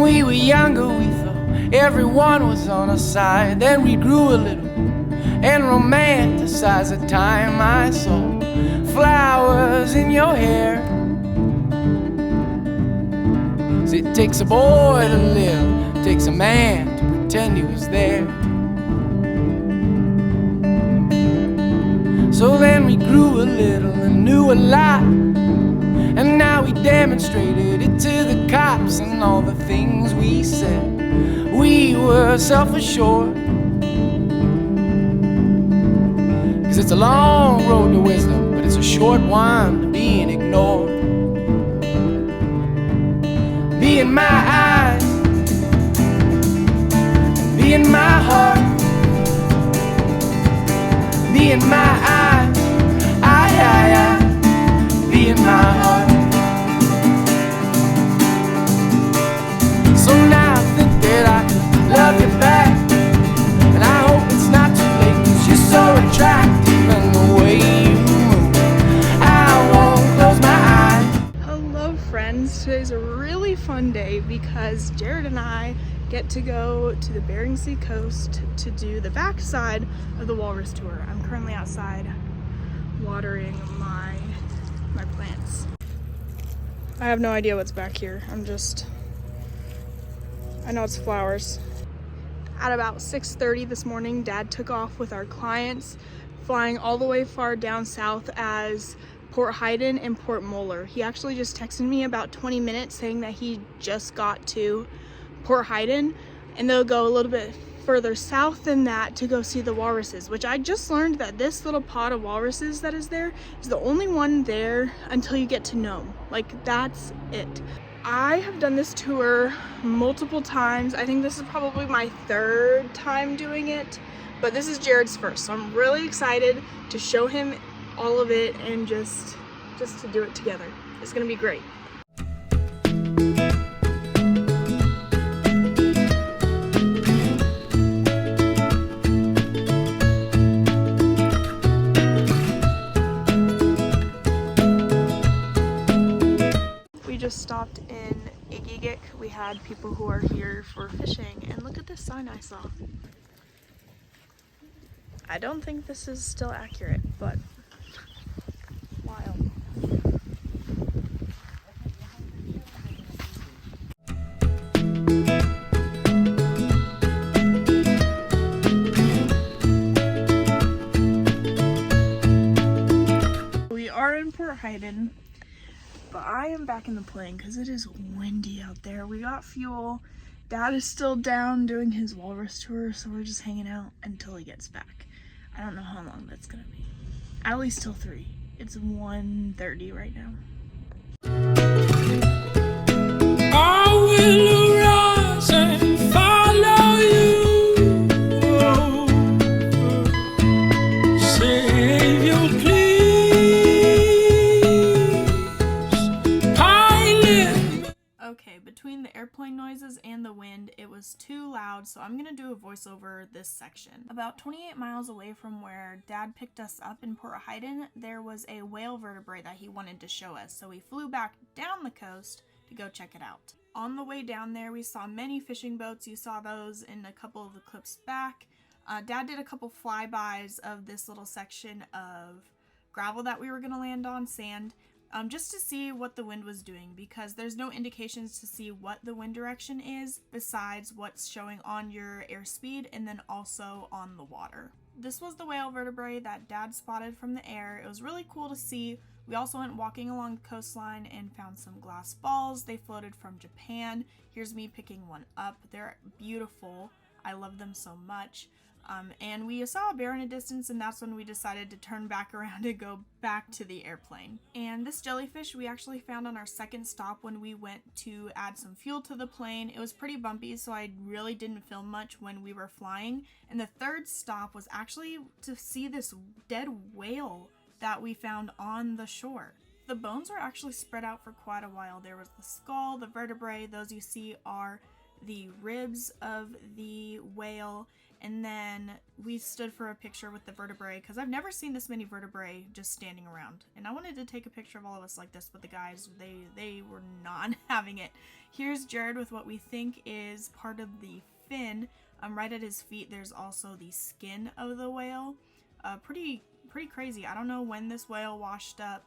we were younger, we thought everyone was on our side. Then we grew a little and romanticized the time I saw flowers in your hair. 'Cause it takes a boy to live, it takes a man to pretend he was there. So then we grew a little and knew a lot, and now we demonstrated it to the cops. And all the things we said, we were self-assured. 'Cause it's a long road to wisdom, but it's a short one to being ignored. Be in my eyes, be in my heart, be in my eyes, be in my heart. So now I think that I can love you back, and I hope it's not too late, 'cause you're so attractive and the way you move, I won't close my eyes. Hello friends, today's a really fun day because Jared and I get to go to the Bering Sea Coast to do the backside of the walrus tour. I'm currently outside watering my plants. I have no idea what's back here. I know it's flowers. At about 6:30 this morning, Dad took off with our clients, flying all the way far down south as Port Hayden and Port Moller. He actually just texted me about 20 minutes saying that he just got to Port Hayden, and they'll go a little bit further south than that to go see the walruses, which I just learned that this little pod of walruses that is there is the only one there until you get to Nome. Like, that's it. I have done this tour multiple times. I think this is probably my third time doing it, but this is Jared's first, so I'm really excited to show him all of it and just to do it together. It's gonna be great. We just stopped in Igigik. We had people who are here for fishing, and look at this sign I saw. I don't think this is still accurate, but wild. We are in Port Hayden, but I am back in the plane because it is windy out there. We got fuel. Dad is still down doing his walrus tour, so we're just hanging out until he gets back. I don't know how long that's gonna be. At least till 3. It's 1:30 right now. I will arise and follow you. Savior, please, pilot. Okay, between the airplane noises and the wind, it was too loud, so I'm gonna do a voiceover this section. About 28 miles away from where Dad picked us up in Port Hayden, there was a whale vertebrae that he wanted to show us, so we flew back down the coast to go check it out. On the way down there, we saw many fishing boats. You saw those in a couple of the clips back. Dad did a couple flybys of this little section of gravel that we were gonna land on, sand, just to see what the wind was doing, because there's no indications to see what the wind direction is besides what's showing on your airspeed and then also on the water. This was the whale vertebrae that Dad spotted from the air. It was really cool to see. We also went walking along the coastline and found some glass balls. They floated from Japan. Here's me picking one up. They're beautiful. I love them so much. And we saw a bear in a distance, and that's when we decided to turn back around and go back to the airplane. And this jellyfish we actually found on our second stop when we went to add some fuel to the plane. It was pretty bumpy, so I really didn't film much when we were flying. And the third stop was actually to see this dead whale that we found on the shore. The bones were actually spread out for quite a while. There was the skull, the vertebrae. Those you see are the ribs of the whale, And then we stood for a picture with the vertebrae because I've never seen this many vertebrae just standing around. And I wanted to take a picture of all of us like this, but the guys, they were not having it. Here's Jared with what we think is part of the fin. Right at his feet, there's also the skin of the whale. Pretty crazy. I don't know when this whale washed up.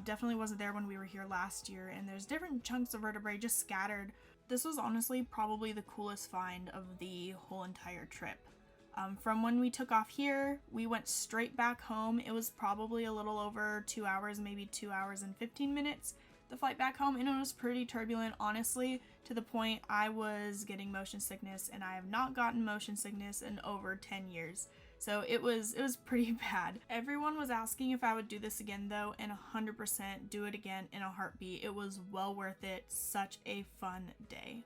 Definitely wasn't there when we were here last year. And there's different chunks of vertebrae just scattered. This was honestly probably the coolest find of the whole entire trip. From when we took off here, we went straight back home. It was probably a little over 2 hours, maybe 2 hours and 15 minutes, the flight back home, and it was pretty turbulent, honestly, to the point I was getting motion sickness, and I have not gotten motion sickness in over 10 years. So it was pretty bad. Everyone was asking if I would do this again though, and 100% do it again in a heartbeat. It was well worth it. Such a fun day.